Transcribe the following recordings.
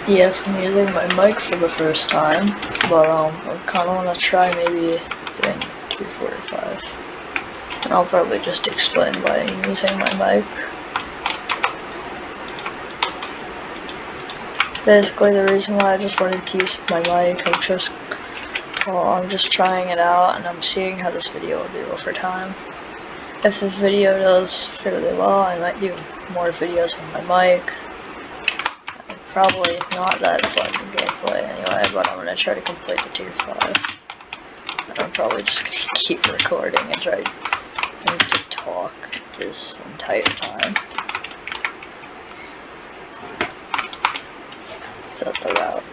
Yes, I'm using my mic for the first time, but I kind of want to try maybe doing 245. And I'll probably just explain why I'm using my mic. Basically, the reason why I just wanted to use my mic, I'm just trying it out, and I'm seeing how this video will do over time. If this video does fairly well, I might do more videos with my mic. Probably not that fun gameplay anyway, but I'm gonna try to complete the tier 5. And I'm probably just gonna keep recording and try to talk this entire time. Set the route.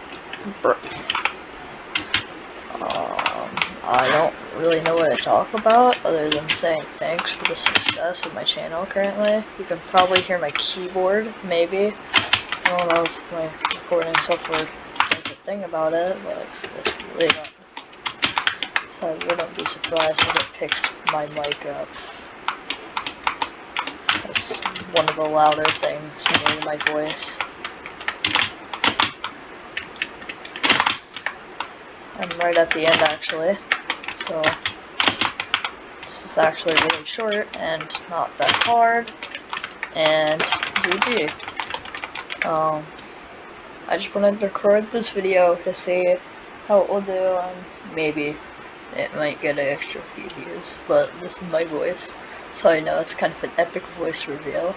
I don't really know what to talk about other than saying thanks for the success of my channel currently. You can probably hear my keyboard, maybe. I don't know if my recording software does a thing about it, but it's really not. So I wouldn't be surprised if it picks my mic up. That's one of the louder things near my voice. I'm right at the end actually, so this is actually really short and not that hard, and GG. I just wanted to record this video to see how it will do, and maybe it might get an extra few views, but this is my voice, so I know it's kind of an epic voice reveal.